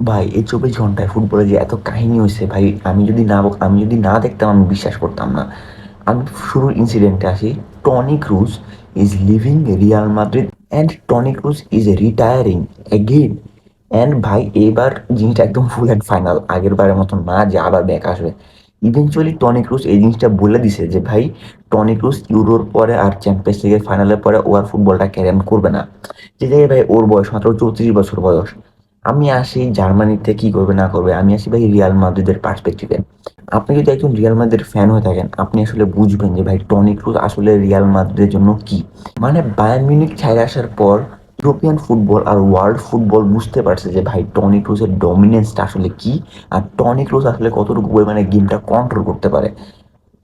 ভাই এই 24 ঘন্টায় ফুটবলে যে এত কাহিনী হয়েছে ভাই, আমি যদি না দেখতাম আমি বিশ্বাস করতাম না। আমি শুরুর ইনসিডেন্টে আসি। Toni Kroos is living Real Madrid and Toni Kroos is retiring again. And ভাই এবার জিনিসটা একদম ফুল অ্যান্ড ফাইনাল, আগের বারের মতো না যে আবার ব্যাক আসবে। ইভেনচুয়ালি টনি ক্রুজ এই জিনিসটা বলে দিছে যে ভাই টনি ক্রুজ ইউরোর পরে আর চ্যাম্পিয়ন্স লিগের ফাইনালের পরে ও আর ফুটবলটা ক্যারি অন করবে না। যে জায়গায় ভাই ওর বয়স মাত্র 34 বছর বয়স। আমি আসি জার্মানিতে কি করবে না করবে, আমি আসি ভাই রিয়াল মাদ্রিদের পার্সপেক্টিভে। আপনি যদি একজন রিয়াল মাদ্রিদের ফ্যান হয়ে থাকেন আপনি আসলে বুঝবেন যে ভাই টনি ক্রুজ আসলে রিয়াল মাদ্রিদের জন্য কি। মানে বায়ার্ন মিউনিখ ছেড়ে আসার পর ইউরোপিয়ান ফুটবল আর ওয়ার্ল্ড ফুটবল বুঝতে পারছে যে ভাই টনি ক্রুজের ডমিনেন্সটা আসলে কি, আর টনি ক্রুজ আসলে কতটুকু পরিমাণে গেমটা কন্ট্রোল করতে পারে।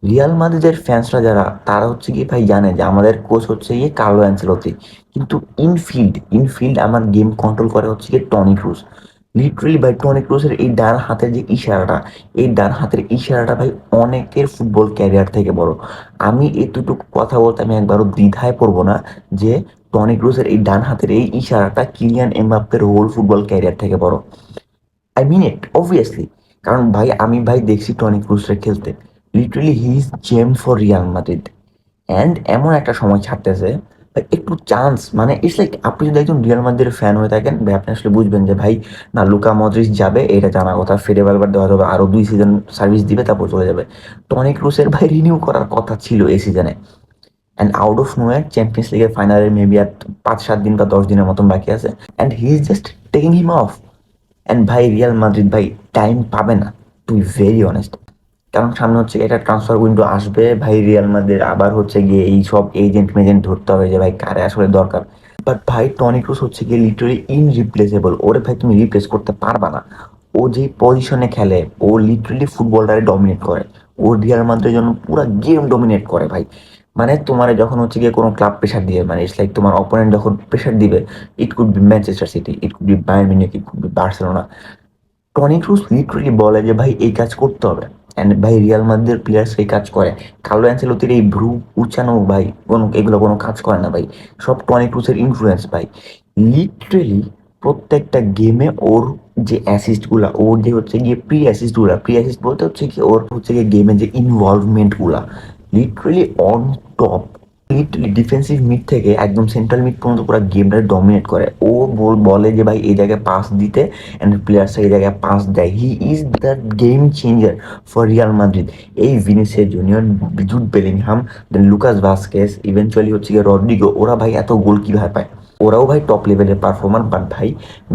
রিয়াল মাদ্রিদের ফ্যান্সরা যারা তারা হচ্ছে গিয়ে ভাই জানে যে আমাদের কোচ হচ্ছে গিয়ে কার্লো অ্যানচেলত্তি, কিন্তু ইনফিল্ড আমার গেম কন্ট্রোল করে হচ্ছে গিয়ে টনি ক্রুজ। লিটারেলি ভাই টনি ক্রুজের এই ডান হাতের যে ইশারাটা, এই ডান হাতের ইশারাটা ভাই অনেকের ফুটবল ক্যারিয়ার থেকে বড়। আমি এতটুকু কথা বলতে আমি একবারও দ্বিধায় পড়বো না যে টনি ক্রুজের এই ডান হাতের এই ইশারাটা কিলিয়ান এমবাপ্পের হোল ফুটবল ক্যারিয়ার থেকে বড়। I mean it obviously. কারণ ভাই আমি ভাই দেখছি টনি ক্রুসকে খেলতে। Literally he is gem for Real Madrid. And এমন একটা সময় ছাড়তেছে ভাই, একটু চান্স মানে ইটস লাইক আপনি যদি একজন রিয়াল মাদ্রিদের ফ্যান হয়ে থাকেন ভাই আপনি আসলে বুঝবেন যে ভাই না, লুকা মডরিচ যাবে এটা জানা কথা, ফেডে ভালভার্দে হয়তো আরো 2 সিজন সার্ভিস দিবে তারপর চলে যাবে। টনি ক্রুসের ভাই রিনিউ করার কথা ছিল এই সিজনে, অ্যান্ড আউট অফ নোয়ার চ্যাম্পিয়ন্স লিগের ফাইনালের মেবি আর 5-7 দিন বা 10 দিনের মতন বাকি আছে, and he is just taking him of. And ভাই রিয়াল মাদ্রিদ ভাই টাইম পাবে না, টু বি ভেরি অনেস্ট। কারণ সামনে হচ্ছে এটা ট্রান্সফার উইন্ডো আসবে ভাই, রিয়াল মাদ্রিদ আবার হচ্ছে গিয়ে এই সব এজেন্ট মেজেন্ট ধরতে হবে যে ভাই কারে আসলে দরকার। বাট ভাই টনি ক্রুস হচ্ছে গিয়ে লিটারালি ইনরিপ্লেসেবল, ওরে ভাই তুমি রিপ্লেস করতে পারবা না। ও যে পজিশনে খেলে ও লিটারালি ফুটবলটারে ডমিনেট করে। ও রিয়াল মাদ্রিদের জন্য পুরো গেম ডমিনেট করে ভাই। মানে তোমার যখন হচ্ছে গিয়ে কোনো ক্লাব প্রেশার দিবে, মানে ইটস লাইক তোমার অপোনেন্ট যখন প্রেশার দিবে, ইট could B Manchester city, it could B Bayern Munich, it could B Barcelona, Toni Kroos literally বলে যে ভাই এই কাজ করতে হবে। অ্যান্ড ভাই রিয়াল মাদ্রিদের প্লেয়ার্স এই কাজ করে। কার্লো অ্যানচেলত্তির এই ভ্রু উচ্চানো ভাই এগুলো কোনো কাজ করে না ভাই, সব টনি ক্রুসের ইনফ্লুয়েন্স ভাই। লিটারেলি প্রত্যেকটা গেমে ওর যে অ্যাসিস্ট গুলা, ওর যে হচ্ছে গিয়ে প্রি অ্যাসিস্ট বলতে হচ্ছে কি ওর হচ্ছে গিয়ে গেমে যে ইনভলভমেন্ট গুলা literally on top. Literally defensive mid থেকে একদম সেন্ট্রাল মিড পর্যন্ত পুরো গেমটা ডমিনেট করে। ও বলে যে ভাই এই জায়গায় পাস দিতে, অ্যান্ড প্লেয়ার্সরা এই জায়গায় পাস দেয়। He is the game changer for Real Madrid. এই ভিনিসিয়াস জুনিয়র, জুড বেলিংহাম, দেন লুকাস ভাস্কেস, ইভেনচুয়ালি হচ্ছে গিয়ে রড্রিগো, ওরা ভাই এত গোল কিভাবে পায়? ওরাও ভাই টপ লেভেলের পারফর্মার, বাট ভাই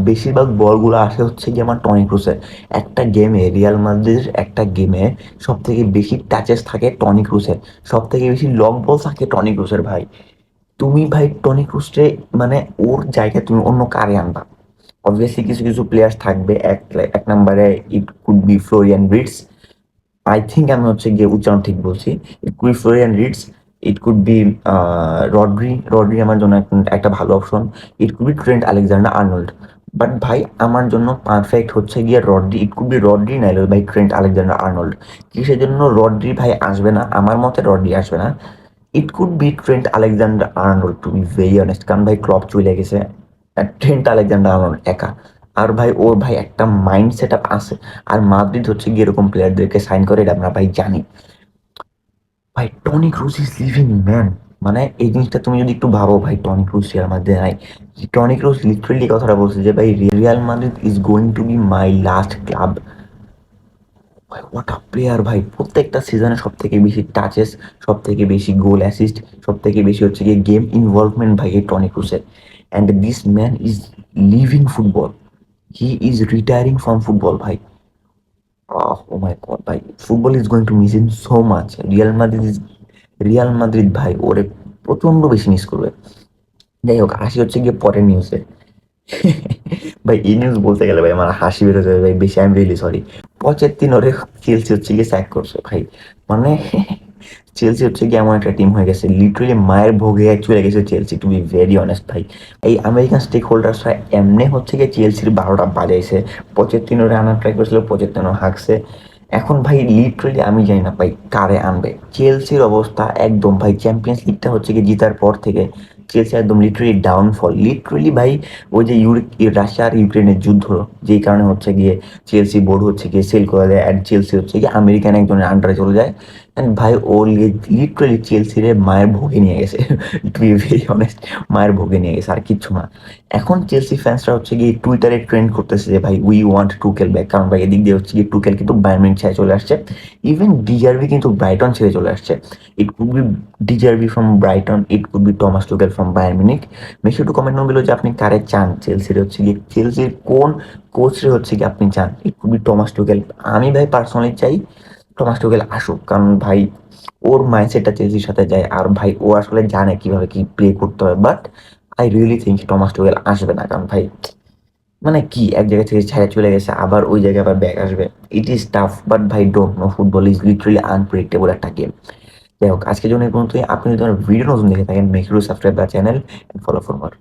বেশিরভাগ বলগুলো আসে হচ্ছে গিয়ে আমার টনি ক্রুসের। একটা গেমে রিয়াল মাদ্রিদের একটা গেমে সব থেকে বেশি টাচেস থাকে টনি ক্রুসের, সব থেকে বেশি লং বল থাকে টনি ক্রুসের ভাই। তুমি ভাই টনি ক্রুসকে মানে ওর জায়গায় তুমি অন্য কারে আনবা? অবভিয়াসলি কিছু কিছু প্লেয়ার্স থাকবে। এক নম্বরে ইট could B Florian reads. I think আমি হচ্ছে গিয়ে উচ্চারণ ঠিক বলছি। ইট could B Florian reads, it could B Rodri আমার জন্য একটা ভালো option. It could be Trent Alexander Arnold. But ভাই আমার জন্য পারফেক্ট হচ্ছে গিয়ে Rodri, it could B Rodri নাইলে ভাই ট্রেন্ট আলেকজান্ডার আর্নল্ড। কিসের জন্য রড্রি ভাই আসবে না? আমার মতে রড্রি আসবে না। It could be Trent Alexander Arnold, to be very honest, কারণ ভাই ক্লপ চলে গেছে। ট্রেন্ট আলেকজান্ডার আর্নল্ড একা, আর ভাই ওর ভাই একটা মাইন্ড সেট আপ আছে। আর মাদ্রিদ হচ্ছে গিয়ে এরকম প্লেয়ারদেরকে সাইন করে, এটা আমরা ভাই জানি। ভাই Toni Kroos is living man. মানে এই জিনিসটা তুমি যদি একটু ভাবো ভাই, টনি ক্রুজ রিয়াল মাদ্রিদে নাই। টনি ক্রুজ লিটারেলি কথাটা বলছে যে ভাই Real Madrid is going two B my last club. ভাই হোয়াট আ প্লেয়ার ভাই, প্রত্যেকটা সিজনে সব থেকে বেশি টাচেস, সব থেকে বেশি গোল অ্যাসিস্ট, সব থেকে বেশি হচ্ছে গিয়ে গেম ইনভলভমেন্ট ভাই এই টনি ক্রুসের। And this man is leaving football, he is retiring from football ভাই। ও মাই গড ভাই, football is going to miss in so much. Real Madrid ভাই ওরে প্রচন্ড বেশি মিস করবে। যাই হোক আসি হচ্ছে গিয়ে পরের নিউজে। ভাই এই নিউজ বলতে গেলে ভাই আমার হাসি বেরো যাবে ভাই, বেশি আই এম রিয়েলি সরি। পচেত্তিনোরে চেলসি হচ্ছে গিয়ে স্যাক করছে ভাই। মানে চেলসি হচ্ছে গিয়ে এমন একটা টিম হয়ে গেছে, লিটারেলি মায়ের ভোগে চলে গেছে Chelsea, to be very honest ভাই। এই আমেরিকান স্টেক হোল্ডার্সরা এমনি হচ্ছে গিয়ে চেলসির 12টা বাজাইছে। পচেত্তিনোরে আনার ট্রাই করেছিল, পচেত্তিনো হাঁকছে। এখন ভাই লিটারেলি আমি জানি না ভাই কারে আনবে। চেলসির অবস্থা একদম ভাই, চ্যাম্পিয়ন্স লিগটা হচ্ছে গিয়ে জিতার পর থেকে চেলসি একদম লিটারেলি ডাউনফল। লিটারেলি ভাই ওই যে রাশিয়া আর ইউক্রেনের যুদ্ধ, যেই কারণে হচ্ছে গিয়ে চেলসি বোর্ড হচ্ছে গিয়ে সেল করে দেয়, অ্যান্ড চেলসি হচ্ছে গিয়ে আমেরিকান একজনের আন্ডারে চলে যায়। অ্যান্ড ভাই ও লিটারেলি চেলসির মায়ের ভোগে নিয়ে গেছে, টু বি ভেরি অনেস্ট, মায়ের ভোগে নিয়ে গেছে, আর কিচ্ছু না। এখন চেলসি ফ্যান্সরা হচ্ছে গিয়ে টুইটারে ট্রেন্ড করতেছে যে ভাই উই ওয়ান্ট টুকেল ব্যাক, কারণ ভাই এদিক দিয়ে হচ্ছে গিয়ে টুকেল কিন্তু বায়ার্ন মিউনিখ ছেড়ে চলে আসছে, ইভেন ডিজারভি কিন্তু ব্রাইটন ছেড়ে চলে আসছে। It could be De Zerbi from Brighton, it could be Thomas Tuchel from Bayern Munich. Make sure to comment down below যে আপনি কারে চান চেলসির, হচ্ছে গিয়ে চেলসির কোন কোচরে হচ্ছে গিয়ে আপনি চান। It could be Thomas Tuchel. আমি ভাই পার্সোনালি চাই টমাস টুকেল আসুক, কারণ ভাই ওর মাইন্ডসেটটা চেলসির সাথে যায়, আর ভাই ও আসলে জানে কিভাবে কি প্লে করতে হবে। But I really think Thomas Tuchel আসবে না, কারণ ভাই মানে কি এক জায়গা থেকে ছেড়ে চলে গেছে, আবার ওই জায়গায় আবার ব্যাক আসবে। ইট ইজ টাফ, বাট ভাই don't know, football is literally unpredictable একটা গেম। যাই হোক, আজকের জন্য এই পর্যন্তই। আপনি যদি আমার ভিডিও নতুন দেখে থাকেন, make sure to subscribe the channel and follow for more.